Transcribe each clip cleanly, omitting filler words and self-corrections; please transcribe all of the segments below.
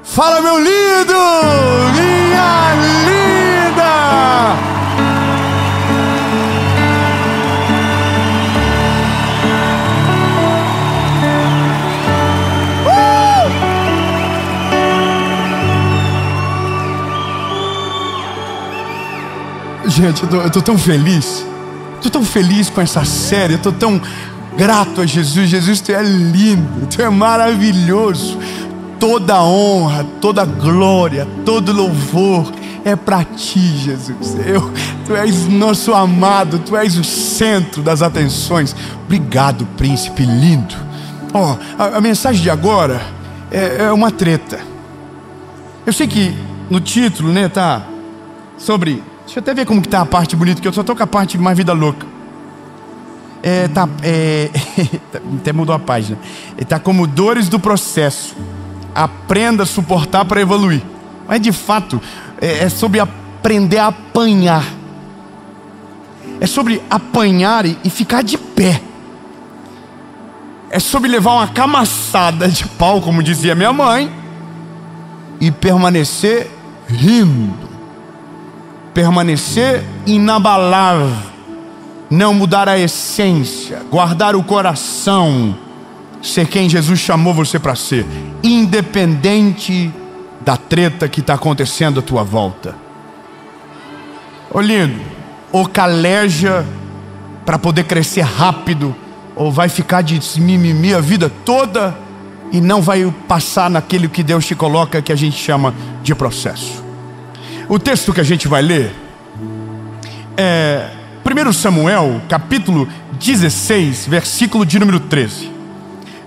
Fala, meu lindo! Minha linda! Gente, eu tô tão feliz. Tô tão feliz com essa série. Eu tô tão grato a Jesus. Jesus, tu é lindo, tu é maravilhoso. Toda honra, toda glória, todo louvor é para ti, Jesus. Tu és nosso amado, tu és o centro das atenções. Obrigado, príncipe lindo. A mensagem de agora é uma treta. Eu sei que no título, né, tá sobre... Deixa eu até ver como que tá a parte bonita, que eu só tô com a parte mais vida louca. Até mudou a página. Tá como dores do processo. Aprenda a suportar para evoluir. Mas de fato é sobre aprender a apanhar. É sobre apanhar e ficar de pé. É sobre levar uma camaçada de pau, como dizia minha mãe, e permanecer rindo, permanecer inabalável, não mudar a essência, guardar o coração, ser quem Jesus chamou você para ser, independente da treta que está acontecendo à tua volta. Ô lindo, ou caleja para poder crescer rápido, ou vai ficar de mimimi a vida toda e não vai passar naquele que Deus te coloca, que a gente chama de processo. O texto que a gente vai ler é 1 Samuel, capítulo 16, versículo de número 13.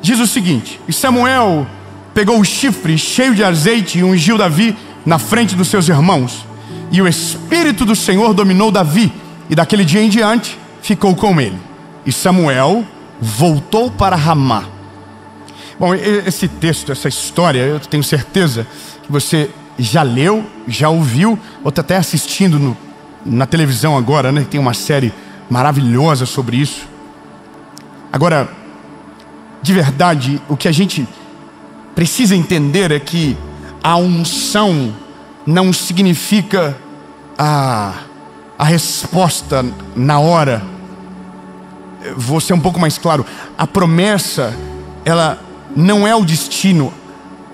Diz o seguinte: e Samuel pegou o chifre cheio de azeite e ungiu Davi na frente dos seus irmãos. E o Espírito do Senhor dominou Davi, e daquele dia em diante ficou com ele. E Samuel voltou para Ramá. Bom, esse texto, essa história, eu tenho certeza que você já leu, já ouviu, ou está até assistindo na televisão agora, né? Tem uma série maravilhosa sobre isso. Agora, de verdade, o que a gente precisa entender é que a unção não significa a resposta na hora. Vou ser um pouco mais claro. A promessa, ela não é o destino.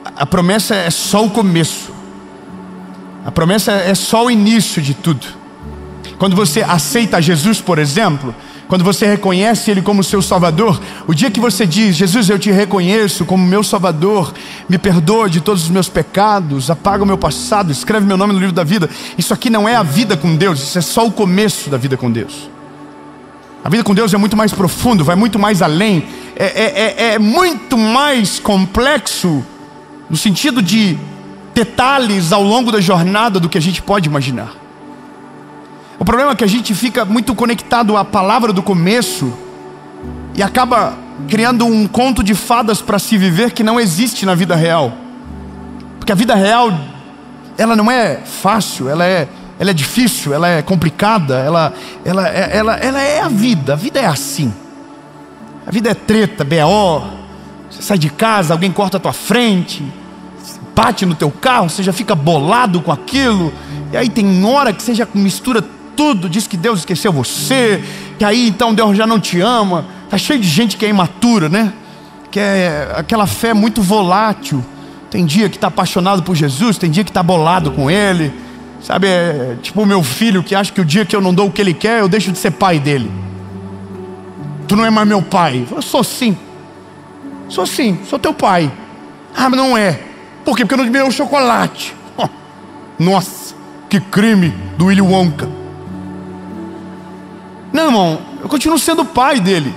A promessa é só o começo. A promessa é só o início de tudo. Quando você aceita Jesus, por exemplo, quando você reconhece Ele como seu Salvador, o dia que você diz: Jesus, eu te reconheço como meu Salvador, me perdoa de todos os meus pecados, apaga o meu passado, escreve meu nome no livro da vida. Isso aqui não é a vida com Deus, isso é só o começo da vida com Deus. A vida com Deus é muito mais profundo, vai muito mais além, é muito mais complexo, no sentido de detalhes ao longo da jornada do que a gente pode imaginar. O problema é que a gente fica muito conectado à palavra do começo e acaba criando um conto de fadas para se viver que não existe na vida real. Porque a vida real, ela não é fácil, ela é difícil, ela é complicada, ela é a vida é assim. A vida é treta, BO, você sai de casa, alguém corta a tua frente, bate no teu carro, você já fica bolado com aquilo, e aí tem hora que você já mistura tudo, diz que Deus esqueceu você, que aí então Deus já não te ama. Tá cheio de gente que é imatura, né? Que é aquela fé muito volátil. Tem dia que está apaixonado por Jesus, tem dia que está bolado com Ele. Sabe, é tipo o meu filho que acha que o dia que eu não dou o que ele quer, eu deixo de ser pai dele. Tu não é mais meu pai. Eu sou sim, sou teu pai. Ah, mas não é. Por quê? Porque eu não te dei o chocolate. Oh, nossa, que crime do Willy Wonka. Não, irmão, eu continuo sendo pai dele,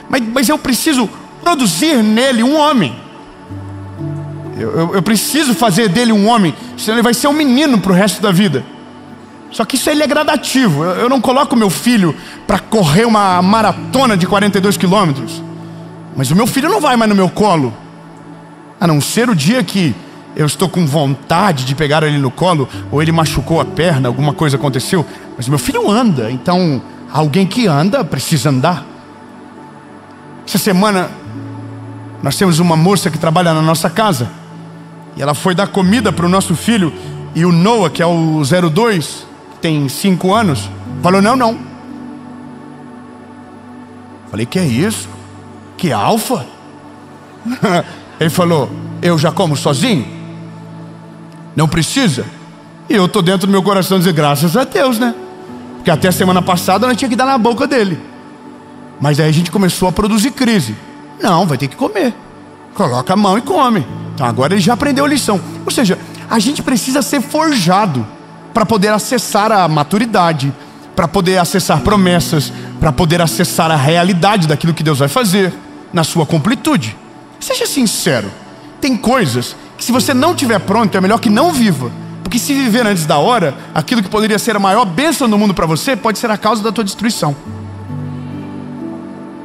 mas eu preciso produzir nele um homem. Eu preciso fazer dele um homem, senão ele vai ser um menino para o resto da vida. Só que isso ele é gradativo. Eu não coloco meu filho para correr uma maratona de 42 quilômetros, mas o meu filho não vai mais no meu colo, a não ser o dia que eu estou com vontade de pegar ele no colo, ou ele machucou a perna, alguma coisa aconteceu. Mas meu filho anda, então alguém que anda precisa andar. Essa semana nós temos uma moça que trabalha na nossa casa, E ela foi dar comida para o nosso filho. E o Noah, que é o 02, que tem 5 anos, falou: não. Falei: que é isso? Que alfa? Ele falou: eu já como sozinho? Não precisa? E eu estou dentro do meu coração dizer: graças a Deus, né? Porque até a semana passada nós tinha que dar na boca dele. Mas aí a gente começou a produzir crise. Não, vai ter que comer. Coloca a mão e come. Então agora ele já aprendeu a lição. Ou seja, a gente precisa ser forjado para poder acessar a maturidade, para poder acessar promessas, para poder acessar a realidade daquilo que Deus vai fazer na sua completude. Seja sincero. Tem coisas que, se você não estiver pronto, é melhor que não viva. Porque se viver antes da hora, aquilo que poderia ser a maior bênção do mundo para você, pode ser a causa da tua destruição.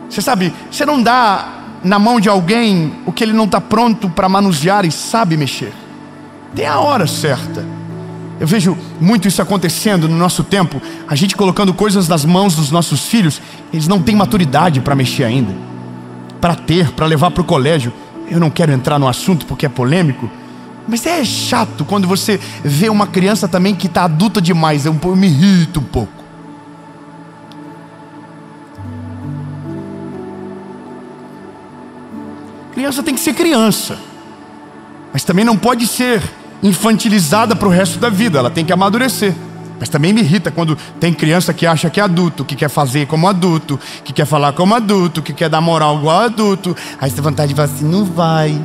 Você sabe, você não dá na mão de alguém o que ele não está pronto para manusear e sabe mexer. Tem a hora certa. Eu vejo muito isso acontecendo no nosso tempo. A gente colocando coisas nas mãos dos nossos filhos. Eles não têm maturidade para mexer ainda, para levar para o colégio. Eu não quero entrar no assunto porque é polêmico, mas é chato quando você vê uma criança também que está adulta demais. Eu me irrito um pouco. Criança tem que ser criança, mas também não pode ser infantilizada para o resto da vida. Ela tem que amadurecer. Mas também me irrita quando tem criança que acha que é adulto, que quer fazer como adulto, que quer falar como adulto, que quer dar moral igual adulto. Aí você tem vontade de falar assim: não vai.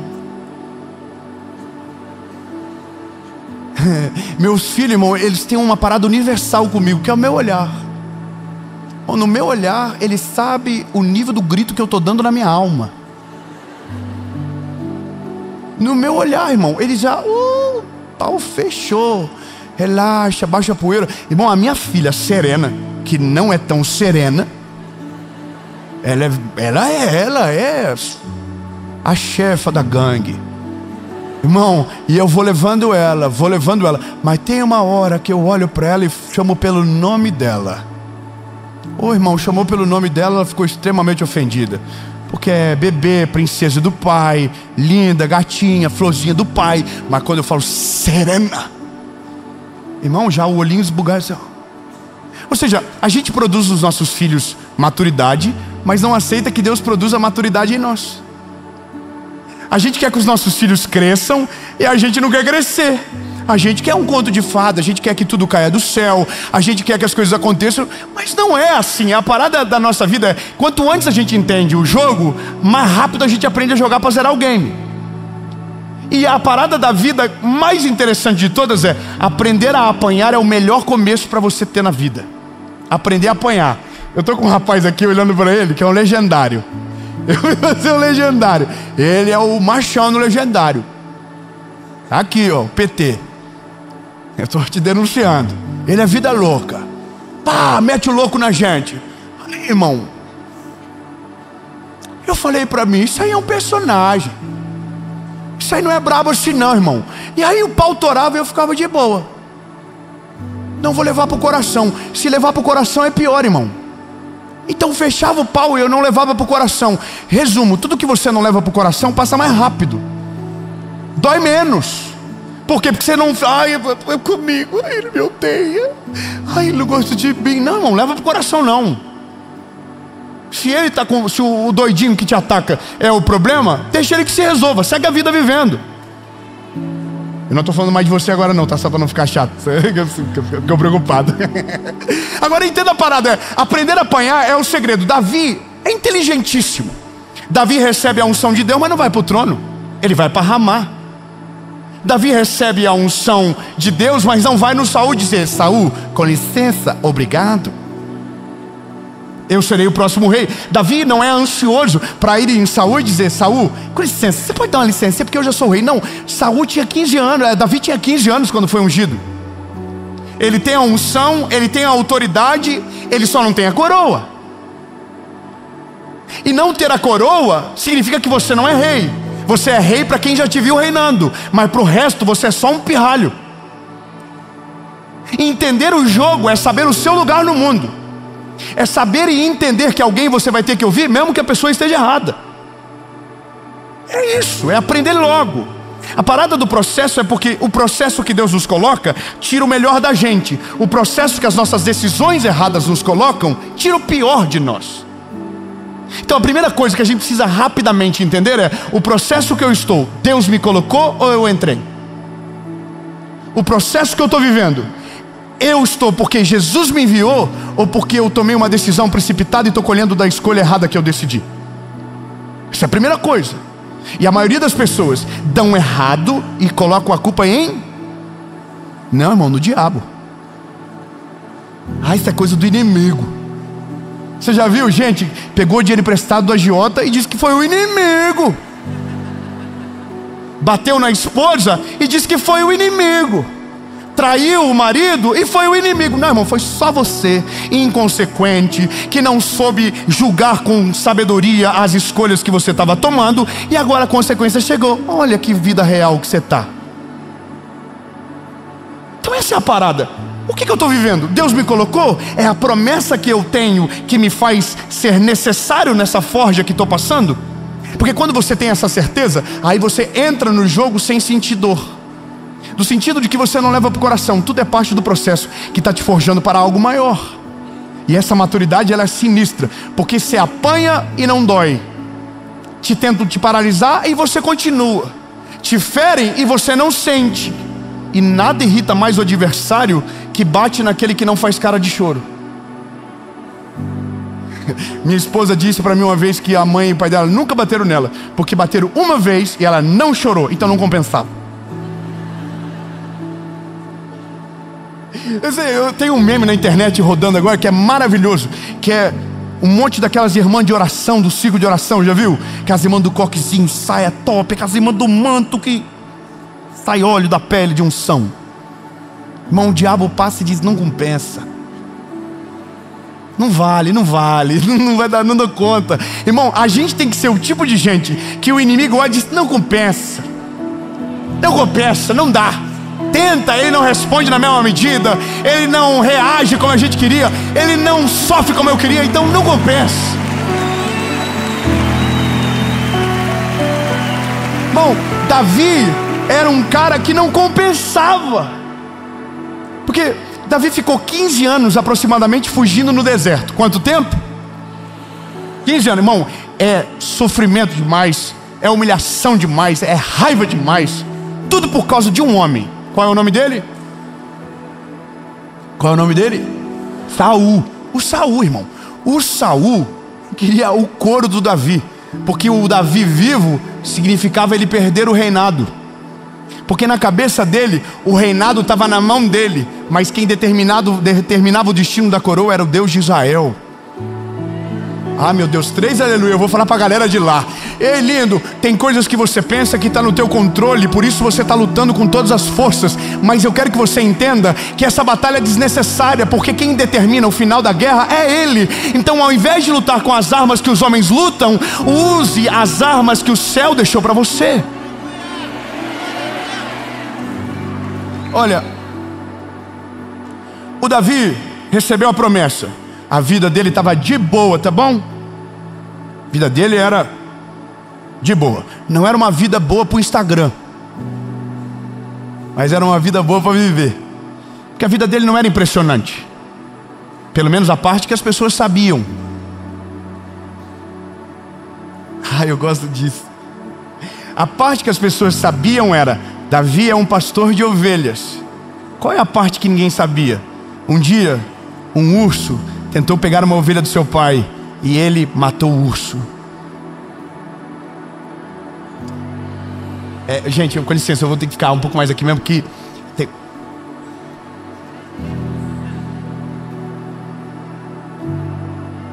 Meus filhos, irmão, eles têm uma parada universal comigo, que é o meu olhar. No meu olhar, ele sabe o nível do grito que eu estou dando na minha alma. No meu olhar, irmão, ele já... pau fechou. Relaxa, baixa a poeira. Irmão, a minha filha Serena, que não é tão serena, ela é a chefa da gangue. Irmão, e eu vou levando ela. Mas tem uma hora que eu olho para ela e chamo pelo nome dela. Irmão, chamou pelo nome dela, ela ficou extremamente ofendida. Porque é bebê, princesa do pai, linda, gatinha, florzinha do pai. Mas quando eu falo Serena, irmão, já o olhinho esbugado assim. Ou seja, a gente produz nos nossos filhos maturidade, mas não aceita que Deus produza maturidade em nós. A gente quer que os nossos filhos cresçam e a gente não quer crescer. A gente quer um conto de fada, a gente quer que tudo caia do céu, a gente quer que as coisas aconteçam, mas não é assim. A parada da nossa vida é: quanto antes a gente entende o jogo, mais rápido a gente aprende a jogar para zerar o game. E a parada da vida mais interessante de todas é: aprender a apanhar é o melhor começo para você ter na vida. Aprender a apanhar. Eu tô com um rapaz aqui olhando para ele, que é um legendário. Eu vou ser um legendário. Ele é o machão no legendário. Aqui, ó, PT. Eu estou te denunciando. Ele é vida louca. Pá, mete o louco na gente. Aí, irmão, eu falei pra mim: isso aí é um personagem. Isso aí não é brabo assim não, irmão. E aí o pau torava e eu ficava de boa. Não vou levar pro coração. Se levar pro coração é pior, irmão. Então fechava o pau e eu não levava pro coração. Resumo: tudo que você não leva pro coração passa mais rápido. Dói menos. Por quê? Porque você não... é comigo. Ele me odeia. Ele não gosta de mim. Não leva pro coração não. Se ele tá com... Se o doidinho que te ataca é o problema, deixa ele que se resolva. Segue a vida vivendo. Eu não estou falando mais de você agora não, tá? Só para não ficar chato. Ficou preocupado. Agora entenda a parada. Aprender a apanhar é o segredo. Davi é inteligentíssimo. Davi recebe a unção de Deus, mas não vai para o trono. Ele vai para Ramá. Davi recebe a unção de Deus, mas não vai no Saul dizer: Saul, com licença, obrigado, eu serei o próximo rei. Davi não é ansioso para ir em Saul e dizer: Saul, com licença, você pode dar uma licença porque eu já sou rei. Não, Saul tinha 15 anos, Davi tinha 15 anos quando foi ungido. Ele tem a unção, ele tem a autoridade, ele só não tem a coroa. E não ter a coroa significa que você não é rei. Você é rei para quem já te viu reinando, mas para o resto você é só um pirralho. Entender o jogo é saber o seu lugar no mundo. É saber e entender que alguém você vai ter que ouvir, mesmo que a pessoa esteja errada. É isso, é aprender logo. A parada do processo é porque o processo que Deus nos coloca tira o melhor da gente. O processo que as nossas decisões erradas nos colocam tira o pior de nós. Então a primeira coisa que a gente precisa rapidamente entender é: o processo que eu estou, Deus me colocou ou eu entrei? O processo que eu estou vivendo, eu estou porque Jesus me enviou ou porque eu tomei uma decisão precipitada e estou colhendo da escolha errada que eu decidi? Essa é a primeira coisa. E a maioria das pessoas dão errado e colocam a culpa em... Não, irmão, no diabo. Isso é coisa do inimigo. Você já viu gente pegou dinheiro emprestado do agiota e disse que foi o inimigo? Bateu na esposa e disse que foi o inimigo. Traiu o marido e foi o inimigo. Não, irmão, foi só você, inconsequente, que não soube julgar com sabedoria as escolhas que você estava tomando, e agora a consequência chegou. Olha que vida real que você está. Então essa é a parada. O que eu estou vivendo? Deus me colocou? É a promessa que eu tenho que me faz ser necessário nessa forja que estou passando? Porque quando você tem essa certeza, aí você entra no jogo sem sentir dor. No sentido de que você não leva para o coração. Tudo é parte do processo que está te forjando para algo maior. E essa maturidade, ela é sinistra, porque você apanha e não dói. Te tentam te paralisar e você continua. Te ferem e você não sente. E nada irrita mais o adversário que bate naquele que não faz cara de choro. Minha esposa disse para mim uma vez que a mãe e o pai dela nunca bateram nela, porque bateram uma vez e ela não chorou, então não compensava. Eu tenho um meme na internet rodando agora que é maravilhoso, que é um monte daquelas irmãs de oração, do ciclo de oração, já viu? Que as irmãs do coquezinho, saia top, que as irmãs do manto que sai óleo da pele de unção. Irmão, o diabo passa e diz: não compensa. Não vale, não vai dar, não dá conta. Irmão, a gente tem que ser o tipo de gente que o inimigo olha e diz: não compensa. Não compensa, não dá. Tenta, ele não responde na mesma medida, ele não reage como a gente queria, ele não sofre como eu queria, então não compensa. Bom, Davi era um cara que não compensava, porque Davi ficou 15 anos aproximadamente fugindo no deserto. Quanto tempo? 15 anos, irmão. É sofrimento demais, é humilhação demais, é raiva demais. Tudo por causa de um homem. Qual é o nome dele? Qual é o nome dele? Saul. O Saul, irmão. O Saul queria o couro do Davi, porque o Davi vivo significava ele perder o reinado. Porque na cabeça dele, o reinado estava na mão dele, mas quem determinava o destino da coroa era o Deus de Israel. Ah, meu Deus, 3 aleluia, eu vou falar para a galera de lá. Ei, lindo, tem coisas que você pensa que está no teu controle, por isso você está lutando com todas as forças, mas eu quero que você entenda que essa batalha é desnecessária, porque quem determina o final da guerra é Ele. Então, ao invés de lutar com as armas que os homens lutam, use as armas que o céu deixou para você. Olha, o Davi recebeu a promessa. A vida dele estava de boa, tá bom? A vida dele era de boa. Não era uma vida boa para o Instagram, mas era uma vida boa para viver. Porque a vida dele não era impressionante. Pelo menos a parte que as pessoas sabiam. Eu gosto disso. A parte que as pessoas sabiam era: Davi é um pastor de ovelhas. Qual é a parte que ninguém sabia? Um dia, um urso tentou pegar uma ovelha do seu pai e ele matou o urso. Gente, com licença, eu vou ter que ficar um pouco mais aqui mesmo, porque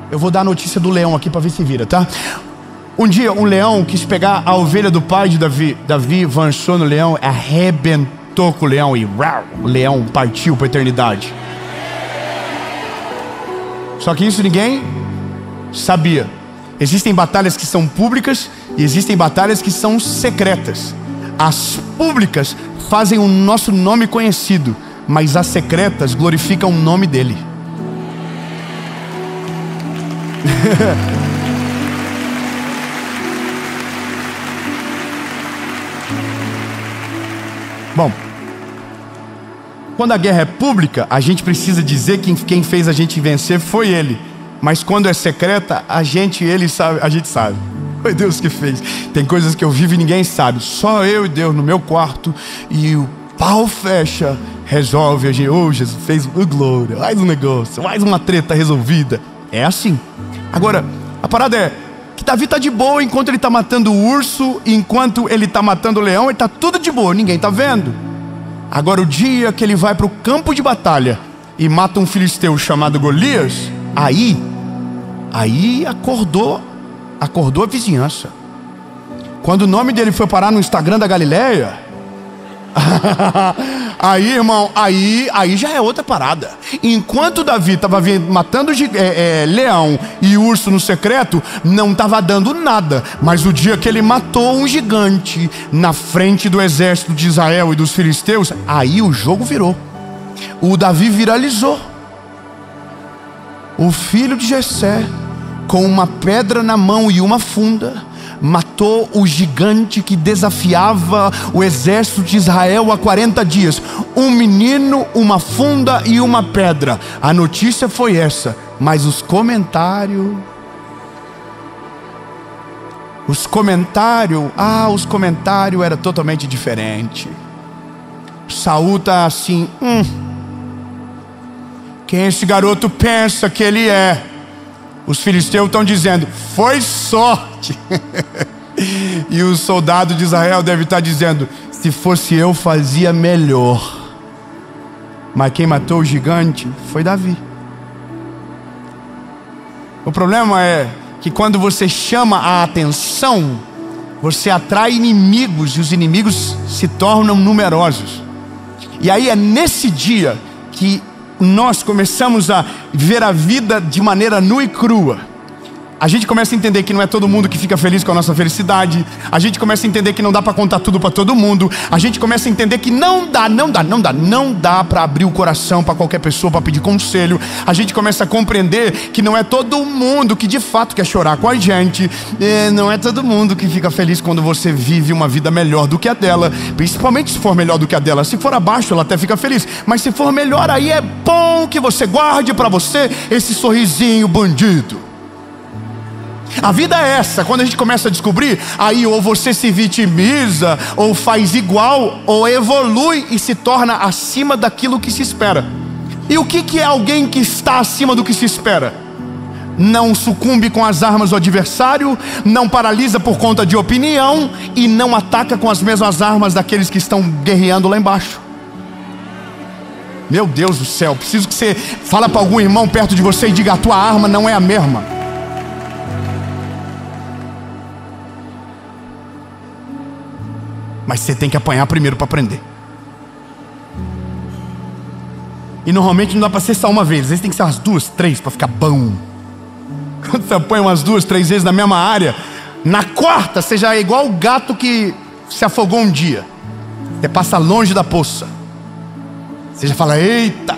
eu vou dar a notícia do leão aqui para ver se vira, tá? Um dia um leão quis pegar a ovelha do pai de Davi. Davi avançou no leão, arrebentou com o leão e o leão partiu para a eternidade. Só que isso ninguém sabia. Existem batalhas que são públicas e existem batalhas que são secretas. As públicas fazem o nosso nome conhecido, mas as secretas glorificam o nome dele. Bom, quando a guerra é pública, a gente precisa dizer que quem fez a gente vencer foi ele. Mas quando é secreta, a gente sabe. Foi Deus que fez. Tem coisas que eu vivo e ninguém sabe. Só eu e Deus no meu quarto. E o pau fecha, resolve. A gente, Jesus fez glória. Mais um negócio, mais uma treta resolvida. É assim. Agora, a parada é que Davi tá de boa enquanto ele tá matando o urso. Enquanto ele tá matando o leão, ele tá tudo de boa, ninguém tá vendo. Agora o dia que ele vai pro campo de batalha e mata um filisteu chamado Golias, aí acordou a vizinhança. Quando o nome dele foi parar no Instagram da Galileia, aí, irmão, aí já é outra parada. Enquanto Davi estava matando leão e urso no secreto, não estava dando nada. Mas o dia que ele matou um gigante na frente do exército de Israel e dos filisteus, aí o jogo virou. O Davi viralizou. O filho de Jessé, com uma pedra na mão e uma funda, matou o gigante que desafiava o exército de Israel há 40 dias. Um menino, uma funda e uma pedra. A notícia foi essa. Mas os comentários era totalmente diferente. Saul tá assim, quem esse garoto pensa que ele é? Os filisteus estão dizendo, foi sorte. E o soldado de Israel deve estar dizendo, se fosse eu fazia melhor. Mas quem matou o gigante foi Davi. O problema é que quando você chama a atenção, você atrai inimigos e os inimigos se tornam numerosos. E aí é nesse dia que nós começamos a ver a vida de maneira nua e crua. A gente começa a entender que não é todo mundo que fica feliz com a nossa felicidade. A gente começa a entender que não dá para contar tudo para todo mundo. A gente começa a entender que não dá para abrir o coração para qualquer pessoa para pedir conselho. A gente começa a compreender que não é todo mundo que de fato quer chorar com a gente. Não é todo mundo que fica feliz quando você vive uma vida melhor do que a dela. Principalmente se for melhor do que a dela. Se for abaixo, ela até fica feliz. Mas se for melhor, aí é bom que você guarde para você esse sorrisinho bandido. A vida é essa. Quando a gente começa a descobrir, aí ou você se vitimiza, ou faz igual, ou evolui e se torna acima daquilo que se espera. E o que é alguém que está acima do que se espera? Não sucumbe com as armas do adversário, não paralisa por conta de opinião e não ataca com as mesmas armas daqueles que estão guerreando lá embaixo. Meu Deus do céu, preciso que você fale para algum irmão perto de você e diga, a tua arma não é a mesma. Mas você tem que apanhar primeiro para aprender. E normalmente não dá para ser só uma vez. Às vezes tem que ser umas 2, 3 para ficar bom. Quando você apanha umas 2, 3 vezes na mesma área, na quarta você já é igual o gato que se afogou um dia. Você passa longe da poça. Você já fala, eita,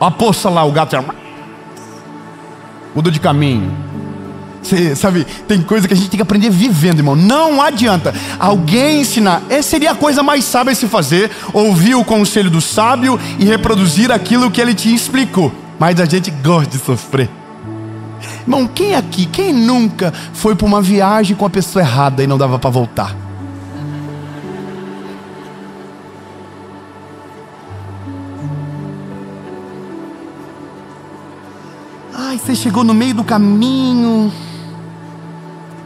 olha a poça lá, o gato já mudou de caminho. Você sabe, tem coisa que a gente tem que aprender vivendo, irmão. Não adianta alguém ensinar. Essa seria a coisa mais sábia a se fazer. Ouvir o conselho do sábio e reproduzir aquilo que ele te explicou. Mas a gente gosta de sofrer. Irmão, quem aqui, quem nunca foi para uma viagem com a pessoa errada e não dava para voltar? Ai, você chegou no meio do caminho,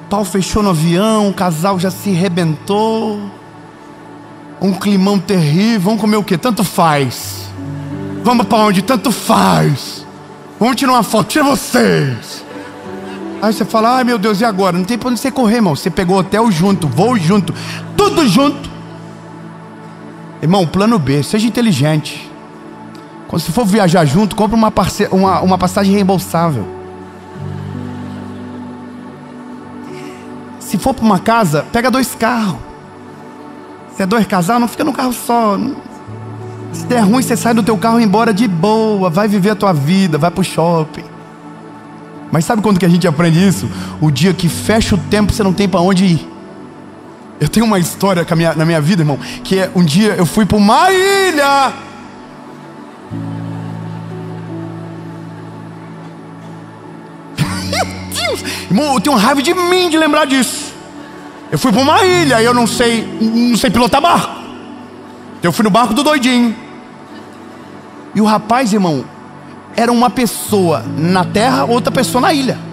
pau fechou no avião, o casal já se arrebentou, um climão terrível. Vamos comer o quê? Tanto faz. Vamos para onde? Tanto faz. Vamos tirar uma foto, tira vocês. Aí você fala, ai meu Deus, e agora? Não tem pra onde você correr, irmão. Você pegou hotel junto, voo junto, tudo junto. Irmão, plano B, seja inteligente. Quando você for viajar junto, compra uma passagem reembolsável. Se for para uma casa, pega 2 carros. Se é 2 casal, não fica no carro só. Se der ruim, você sai do teu carro e embora de boa. Vai viver a tua vida, vai pro shopping. Mas sabe quando que a gente aprende isso? O dia que fecha o tempo, você não tem para onde ir. Eu tenho uma história na minha vida, irmão, que é um dia eu fui para uma ilha. Meu Deus, irmão, eu tenho raiva de mim de lembrar disso. Eu fui para uma ilha e eu não sei pilotar barco. Eu fui no barco do doidinho. E o rapaz, irmão, era uma pessoa na terra, outra pessoa na ilha.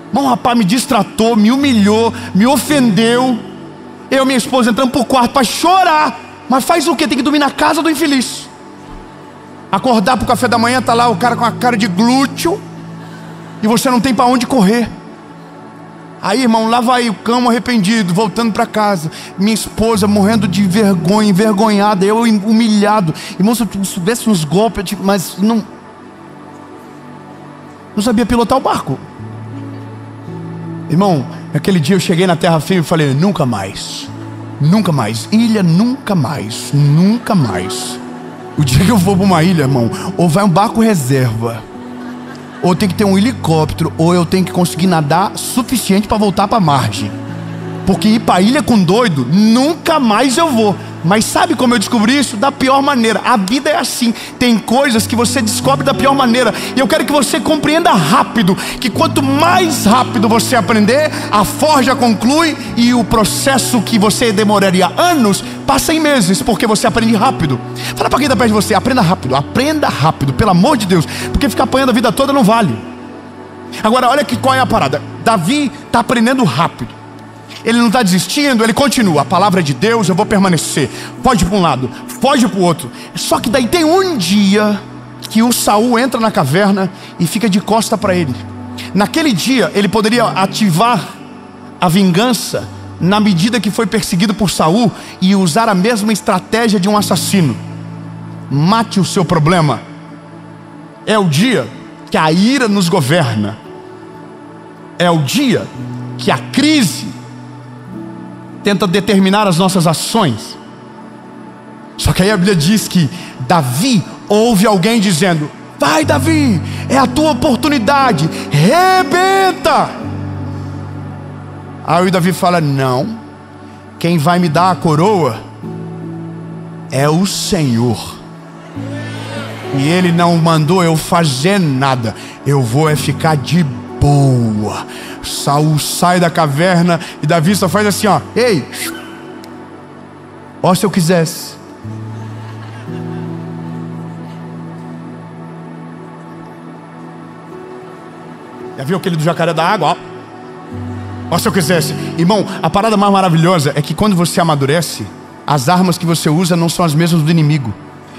Irmão, o rapaz me distratou, me humilhou, me ofendeu. Eu e minha esposa entramos pro quarto para chorar. Mas faz o quê? Tem que dormir na casa do infeliz. Acordar pro café da manhã, tá lá o cara com a cara de glúteo e você não tem para onde correr. Aí, irmão, lá vai o cão arrependido, voltando para casa. Minha esposa morrendo de vergonha, envergonhada. Eu humilhado. Irmão, se eu soubesse uns golpes, mas não sabia pilotar o barco. Irmão, naquele dia eu cheguei na terra firme e falei: nunca mais. Nunca mais. Ilha, nunca mais. Nunca mais. O dia que eu for para uma ilha, irmão, ou vai um barco reserva, ou tem que ter um helicóptero, ou eu tenho que conseguir nadar suficiente para voltar para a margem. Porque ir para a ilha com doido, nunca mais eu vou. Mas sabe como eu descobri isso? Da pior maneira. A vida é assim. Tem coisas que você descobre da pior maneira. E eu quero que você compreenda rápido, que quanto mais rápido você aprender, a forja conclui, e o processo que você demoraria anos, passa em meses, porque você aprende rápido. Fala para quem está perto de você: aprenda rápido, pelo amor de Deus. Porque ficar apanhando a vida toda não vale. Agora, olha qual é a parada. Davi está aprendendo rápido. Ele não está desistindo, ele continua. A palavra é de Deus, eu vou permanecer. Pode ir para um lado, pode ir para o outro. Só que daí tem um dia que o Saul entra na caverna e fica de costa para ele. Naquele dia ele poderia ativar a vingança na medida que foi perseguido por Saul e usar a mesma estratégia de um assassino. Mate o seu problema. É o dia que a ira nos governa. É o dia que a crise tenta determinar as nossas ações. Só que aí a Bíblia diz que Davi ouve alguém dizendo: vai, Davi, é a tua oportunidade, rebenta. Aí o Davi fala: não, quem vai me dar a coroa é o Senhor, e Ele não mandou eu fazer nada. Eu vou ficar de boa. Saul sai da caverna e Davi só faz assim, ó: ei, ó, se eu quisesse. Já viu aquele do jacaré da água? Ó, se eu quisesse. Irmão, a parada mais maravilhosa é que quando você amadurece, as armas que você usa não são as mesmas do inimigo.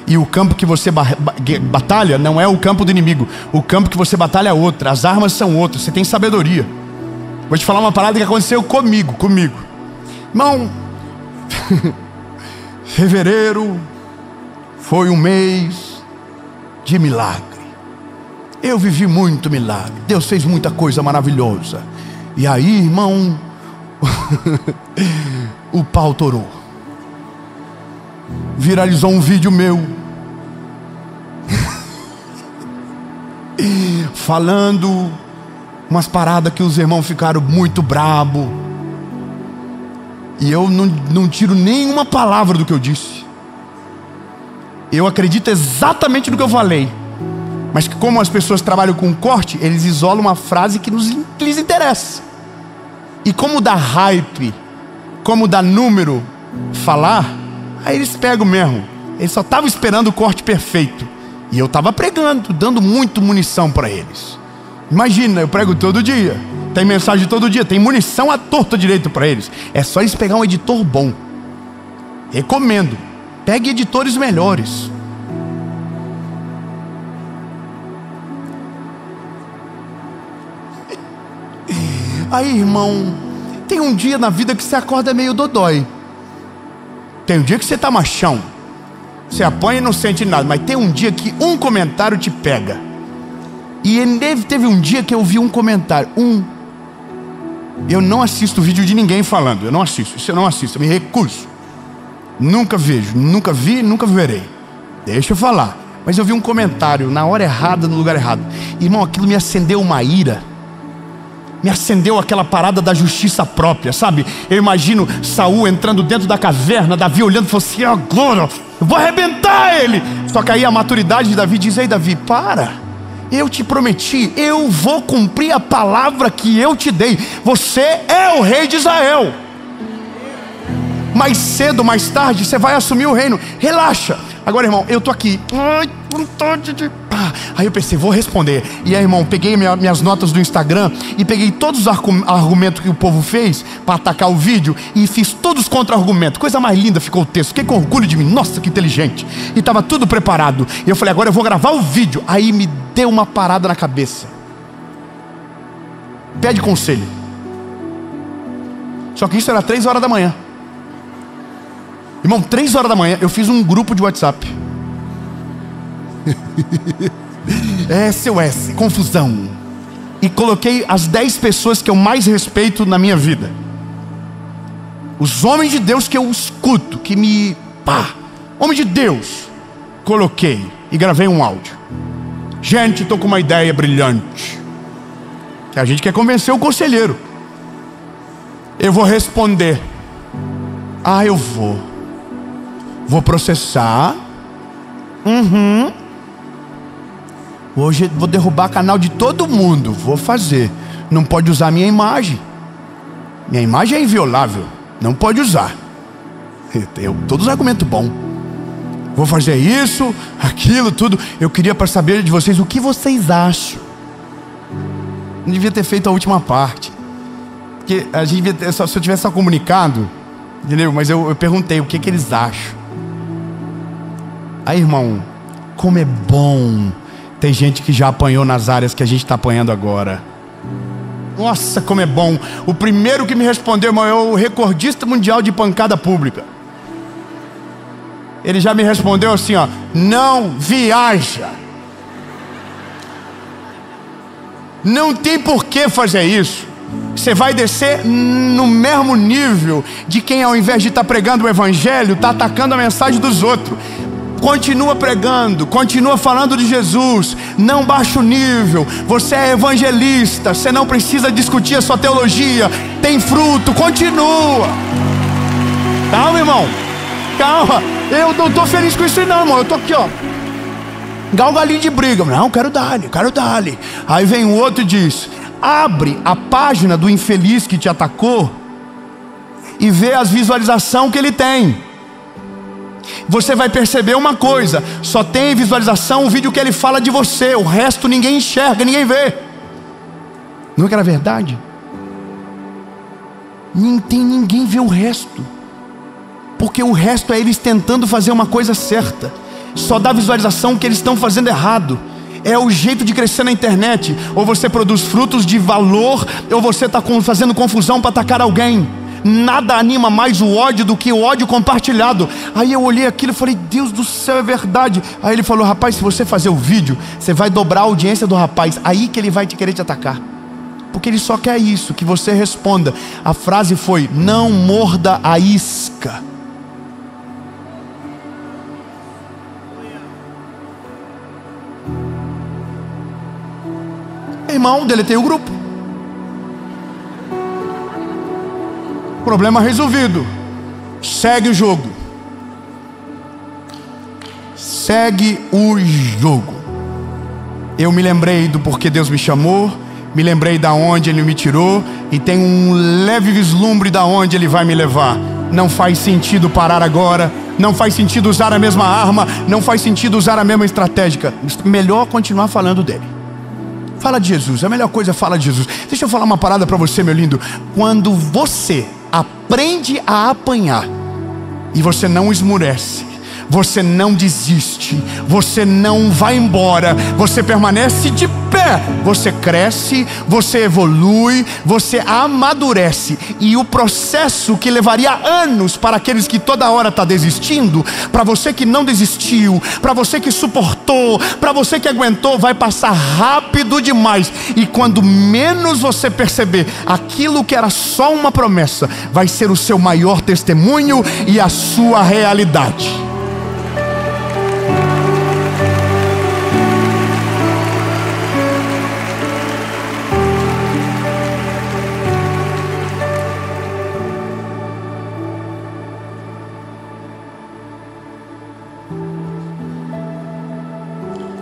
E o campo que você batalha não é o campo do inimigo. O campo que você batalha é outro. As armas são outras. Você tem sabedoria. Vou te falar uma parada que aconteceu comigo. Irmão, fevereiro foi um mês de milagre. Eu vivi muito milagre. Deus fez muita coisa maravilhosa. E aí, irmão, o pau torou. Viralizou um vídeo meu falando umas paradas que os irmãos ficaram muito brabo. E eu não tiro nenhuma palavra do que eu disse. Eu acredito exatamente no que eu falei. Mas que como as pessoas trabalham com corte, eles isolam uma frase que lhes interessa. E como dá hype, como dá número falar, aí eles pegam mesmo. Eles só estavam esperando o corte perfeito. E eu estava pregando, dando muito munição para eles. Imagina, eu prego todo dia. Tem mensagem todo dia. Tem munição à torta direito para eles. É só eles pegar um editor bom. Recomendo. Pegue editores melhores. Aí, irmão, tem um dia na vida que você acorda meio dodói. Tem um dia que você tá machão. Você apanha e não sente nada. Mas tem um dia que um comentário te pega. E teve um dia que eu vi um comentário. Eu não assisto vídeo de ninguém falando. Eu não assisto. Isso eu não assisto. Eu me recuso. Nunca vejo. Nunca vi, nunca verei. Deixa eu falar. Mas eu vi um comentário na hora errada, no lugar errado. Irmão, aquilo me acendeu uma ira. me acendeu aquela parada da justiça própria, sabe? Eu imagino Saul entrando dentro da caverna, Davi olhando e falou assim: agora eu vou arrebentar ele. Só que aí a maturidade de Davi diz: ei Davi, para, eu te prometi, eu vou cumprir a palavra que eu te dei. Você é o rei de Israel. Mais cedo, mais tarde, você vai assumir o reino. Relaxa. Agora, irmão, eu tô aqui. Ai, vontade de... Aí eu pensei, vou responder. E aí, irmão, peguei minhas notas do Instagram e peguei todos os argumentos que o povo fez para atacar o vídeo e fiz todos os contra-argumentos. Coisa mais linda ficou o texto. Fiquei com orgulho de mim. Nossa, que inteligente. E tava tudo preparado. E eu falei, agora eu vou gravar o vídeo. Aí me deu uma parada na cabeça. Pede conselho. Só que isso era 3 horas da manhã. Irmão, 3 horas da manhã eu fiz um grupo de WhatsApp. SOS, confusão. E coloquei as 10 pessoas que eu mais respeito na minha vida. Os homens de Deus que eu escuto, que me... Homem de Deus. Coloquei e gravei um áudio. Gente, estou com uma ideia brilhante. Que a gente quer convencer o conselheiro. Eu vou responder. Eu vou processar. Hoje vou derrubar canal de todo mundo. Vou fazer. Não pode usar minha imagem. Minha imagem é inviolável. Não pode usar. Todos os argumentos bons. Vou fazer isso, aquilo, tudo. Eu queria para saber de vocês o que vocês acham. Não devia ter feito a última parte. Porque a gente devia ter, se eu tivesse só comunicado, entendeu? Mas eu perguntei o que eles acham. Aí, irmão, como é bom ter gente que já apanhou nas áreas que a gente está apanhando agora. Nossa, como é bom. O primeiro que me respondeu, irmão, é o recordista mundial de pancada pública. Ele já me respondeu assim, ó: não viaja. Não tem por que fazer isso. Você vai descer no mesmo nível de quem, ao invés de estar pregando o evangelho, está atacando a mensagem dos outros. Continua pregando, continua falando de Jesus, não baixa o nível. Você é evangelista, você não precisa discutir a sua teologia, tem fruto, continua. Calma, irmão, calma. Eu não estou feliz com isso não, irmão. Eu estou aqui, ó, galgalinho de briga. Não, quero dar-lhe. Aí vem o outro e diz: abre a página do infeliz que te atacou e vê as visualizações que ele tem. Você vai perceber uma coisa: só tem visualização o vídeo que ele fala de você. O resto ninguém enxerga, ninguém vê. Não é que era verdade? Ninguém vê o resto, porque o resto é eles tentando fazer uma coisa certa. Só dá visualização o que eles estão fazendo errado. É o jeito de crescer na internet. Ou você produz frutos de valor, ou você está fazendo confusão para atacar alguém. Nada anima mais o ódio do que o ódio compartilhado. Aí eu olhei aquilo e falei: Deus do céu, é verdade. Aí ele falou: rapaz, se você fazer o vídeo, você vai dobrar a audiência do rapaz. Aí que ele vai querer te atacar. Porque ele só quer isso, que você responda. A frase foi: não morda a isca. Irmão, deletei o grupo. Problema resolvido. Segue o jogo. Segue o jogo. Eu me lembrei do porquê Deus me chamou, me lembrei da onde Ele me tirou e tenho um leve vislumbre da onde Ele vai me levar. Não faz sentido parar agora. Não faz sentido usar a mesma arma. Não faz sentido usar a mesma estratégia. Melhor continuar falando dele. Fala de Jesus, a melhor coisa é falar de Jesus. Deixa eu falar uma parada para você, meu lindo. Quando você aprende a apanhar e você não esmurece, você não desiste, você não vai embora, você permanece de pé, você cresce, você evolui, você amadurece. E o processo que levaria anos para aqueles que toda hora está desistindo, para você que não desistiu, para você que suportou, para você que aguentou, vai passar rápido demais. E quando menos você perceber, aquilo que era só uma promessa vai ser o seu maior testemunho e a sua realidade.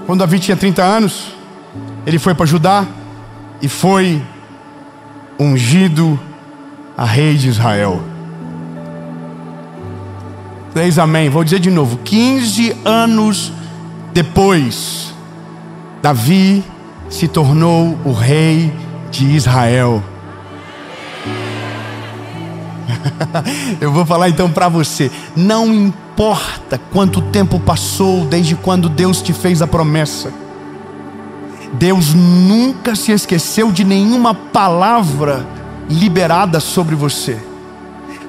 Quando Davi tinha 30 anos, ele foi para Judá e foi ungido a rei de Israel. 3 amém. Vou dizer de novo. 15 anos depois, Davi se tornou o rei de Israel. Eu vou falar então para você. Não importa quanto tempo passou desde quando Deus te fez a promessa, Deus nunca se esqueceu de nenhuma palavra liberada sobre você.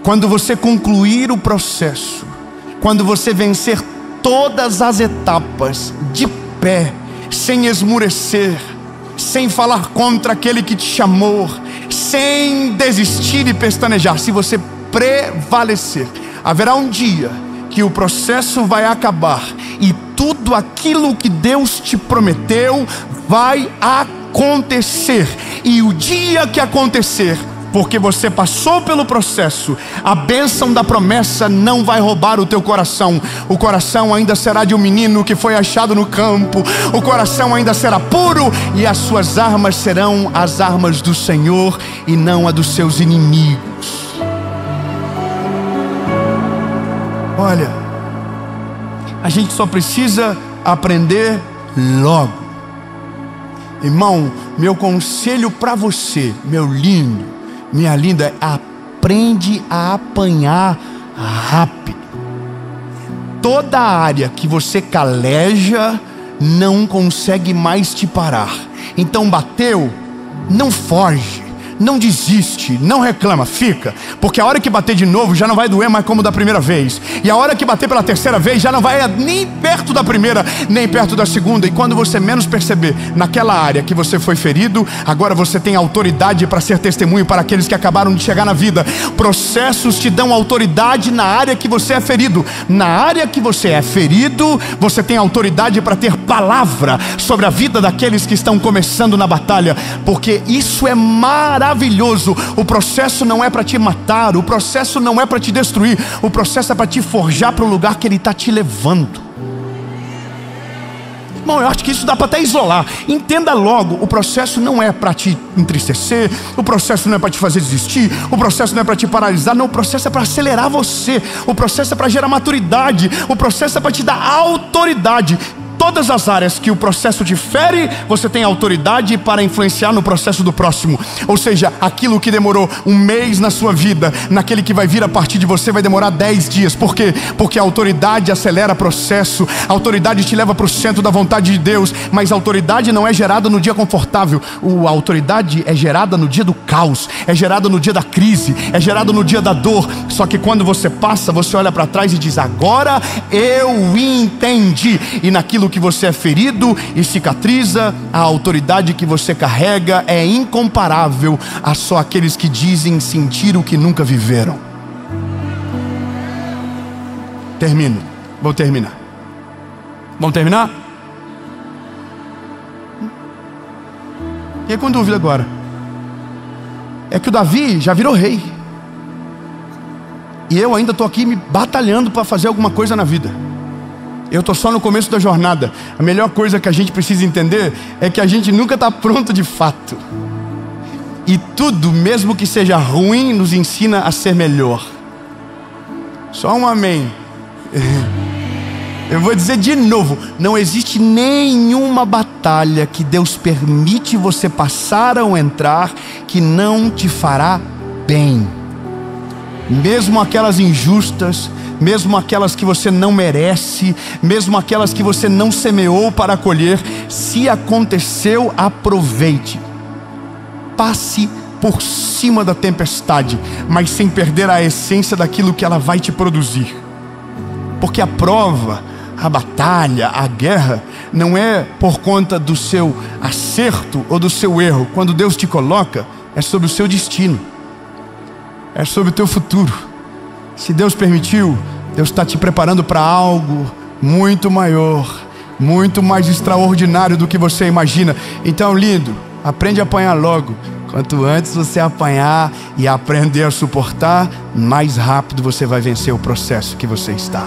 Quando você concluir o processo, quando você vencer todas as etapas de pé, sem esmurecer, sem falar contra aquele que te chamou, sem desistir e pestanejar, se você prevalecer, haverá um dia que o processo vai acabar e tudo aquilo que Deus te prometeu vai acontecer. E o dia que acontecer, porque você passou pelo processo, a bênção da promessa não vai roubar o teu coração. O coração ainda será de um menino que foi achado no campo. O coração ainda será puro e as suas armas serão as armas do Senhor e não a dos seus inimigos. Olha, a gente só precisa aprender logo. Irmão, meu conselho para você, meu lindo, minha linda, aprende a apanhar rápido. Toda área que você caleja não consegue mais te parar. Então bateu, não foge, não desiste, não reclama, fica. Porque a hora que bater de novo já não vai doer mais como da primeira vez. E a hora que bater pela terceira vez já não vai nem perto da primeira, nem perto da segunda. E quando você menos perceber, naquela área que você foi ferido, agora você tem autoridade para ser testemunho para aqueles que acabaram de chegar na vida. Processos te dão autoridade na área que você é ferido. Na área que você é ferido, você tem autoridade para ter palavra sobre a vida daqueles que estão começando na batalha. Porque isso é maravilhoso. O processo não é para te matar, o processo não é para te destruir, o processo é para te forjar para o lugar que Ele está te levando. Bom, eu acho que isso dá para até isolar. Entenda logo, o processo não é para te entristecer, o processo não é para te fazer desistir, o processo não é para te paralisar, não, o processo é para acelerar você, o processo é para gerar maturidade, o processo é para te dar autoridade. Todas as áreas que o processo te fere, você tem autoridade para influenciar no processo do próximo. Ou seja, aquilo que demorou um mês na sua vida, naquele que vai vir a partir de você vai demorar 10 dias. Por quê? Porque a autoridade acelera o processo, a autoridade te leva para o centro da vontade de Deus. Mas a autoridade não é gerada no dia confortável, a autoridade é gerada no dia do caos, é gerada no dia da crise, é gerada no dia da dor. Só que quando você passa, você olha para trás e diz: agora eu entendi. E naquilo que você é ferido e cicatriza, a autoridade que você carrega é incomparável a só aqueles que dizem sentir o que nunca viveram. Termino, vou terminar. Vamos terminar? Fiquei com dúvida agora. É que o Davi já virou rei e eu ainda estou aqui me batalhando para fazer alguma coisa na vida. Eu estou só no começo da jornada. A melhor coisa que a gente precisa entender é que a gente nunca está pronto de fato. E tudo, mesmo que seja ruim, nos ensina a ser melhor. Só um amém. Eu vou dizer de novo: não existe nenhuma batalha que Deus permite você passar ou entrar que não te fará bem. Mesmo aquelas injustas, mesmo aquelas que você não merece, mesmo aquelas que você não semeou para colher, se aconteceu, aproveite. Passe por cima da tempestade, mas sem perder a essência daquilo que ela vai te produzir. Porque a prova, a batalha, a guerra, não é por conta do seu acerto ou do seu erro. Quando Deus te coloca, é sobre o seu destino, é sobre o teu futuro. Se Deus permitiu, Deus está te preparando para algo muito maior, muito mais extraordinário do que você imagina. Então, lindo, aprende a apanhar logo. Quanto antes você apanhar e aprender a suportar, mais rápido você vai vencer o processo que você está.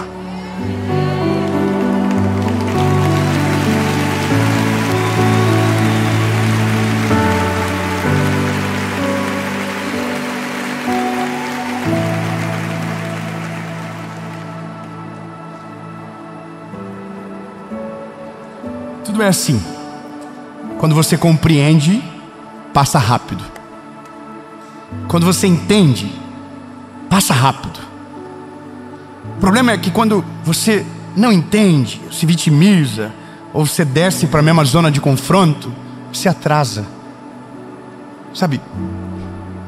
Tudo é assim. Quando você compreende, passa rápido. Quando você entende, passa rápido. O problema é que quando você não entende, se vitimiza, ou você desce para a mesma zona de confronto, você atrasa. Sabe,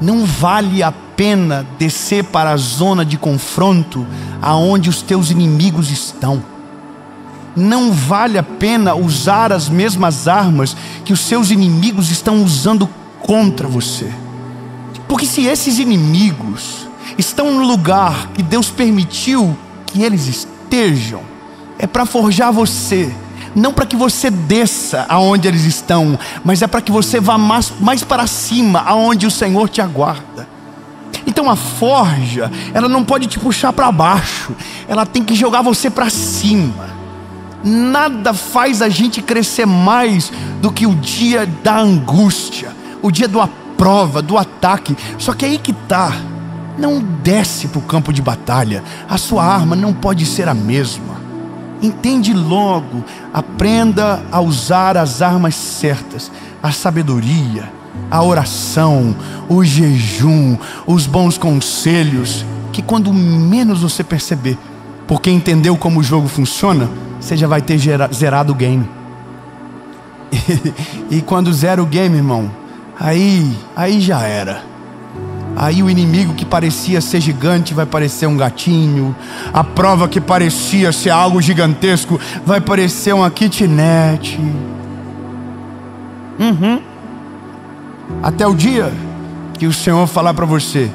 não vale a pena descer para a zona de confronto aonde os teus inimigos estão. Não vale a pena usar as mesmas armas que os seus inimigos estão usando contra você. Porque se esses inimigos estão no lugar que Deus permitiu que eles estejam, é para forjar você. Não para que você desça aonde eles estão, mas é para que você vá mais para cima, aonde o Senhor te aguarda. Então a forja, ela não pode te puxar para baixo, ela tem que jogar você para cima. Nada faz a gente crescer mais do que o dia da angústia, o dia da prova, do ataque. Só que aí que tá, não desce para o campo de batalha, a sua arma não pode ser a mesma. Entende logo, aprenda a usar as armas certas, a sabedoria, a oração, o jejum, os bons conselhos, que quando menos você perceber, porque entendeu como o jogo funciona, você já vai ter zerado o game. E quando zera o game, irmão, aí já era. Aí o inimigo que parecia ser gigante vai parecer um gatinho. A prova que parecia ser algo gigantesco vai parecer uma kitnet. Até o dia que o Senhor falar para você: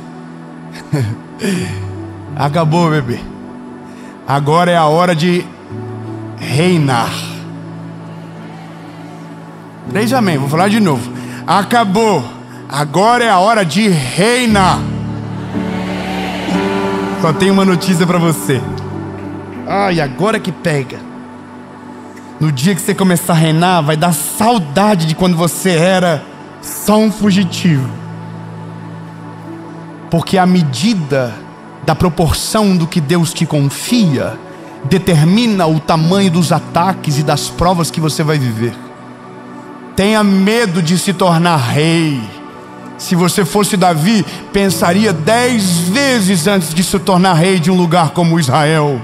acabou, bebê. Agora é a hora de reinar. 3 amém, vou falar de novo. Acabou. Agora é a hora de reinar. Só tenho uma notícia para você. Ai, agora que pega. No dia que você começar a reinar, vai dar saudade de quando você era só um fugitivo. Porque a medida da proporção do que Deus te confia determina o tamanho dos ataques e das provas que você vai viver. Tenha medo de se tornar rei. Se você fosse Davi, pensaria 10 vezes antes de se tornar rei de um lugar como Israel.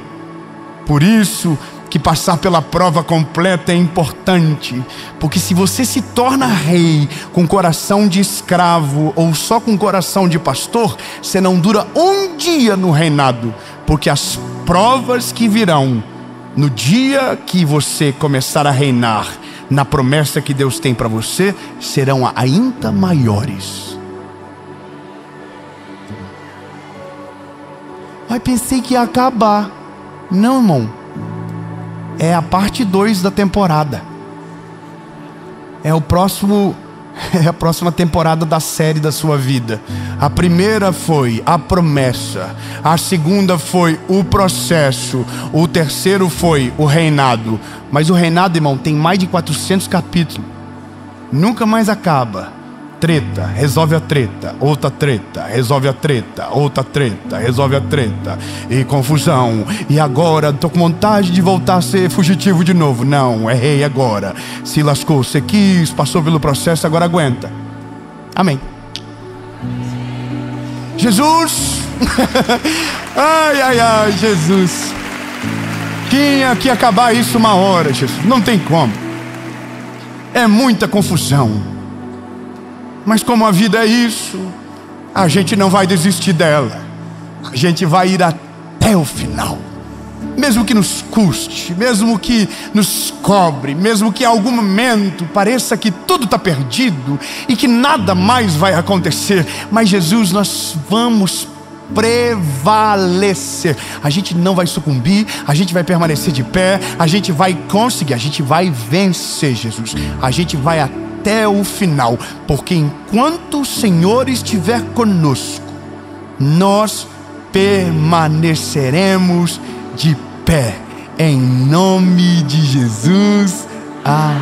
Por isso que passar pela prova completa é importante, porque se você se torna rei com coração de escravo ou só com coração de pastor, você não dura um dia no reinado, porque as provas que virão no dia que você começar a reinar na promessa que Deus tem para você, serão ainda maiores. Mas pensei que ia acabar. Não, irmão. É a parte 2 da temporada. É a próxima temporada da série da sua vida. A primeira foi a promessa. A segunda foi o processo. O terceiro foi o reinado. Mas o reinado, irmão, tem mais de 400 capítulos. Nunca mais acaba. Treta, resolve a treta. Outra treta, resolve a treta. Outra treta, resolve a treta. E confusão. E agora tô com vontade de voltar a ser fugitivo de novo. Não, é rei agora. Se lascou, você quis, passou pelo processo, agora aguenta. Amém. Jesus. Ai, Jesus. Tinha que acabar isso uma hora, Jesus. Não tem como. É muita confusão. Mas como a vida é isso, a gente não vai desistir dela. A gente vai ir até o final. Mesmo que nos custe, mesmo que nos cobre, mesmo que em algum momento pareça que tudo está perdido e que nada mais vai acontecer. Mas Jesus, nós vamos prevalecer. A gente não vai sucumbir, a gente vai permanecer de pé, a gente vai conseguir, a gente vai vencer, Jesus. A gente vai até o final, porque enquanto o Senhor estiver conosco, nós permaneceremos de pé, em nome de Jesus. Amém.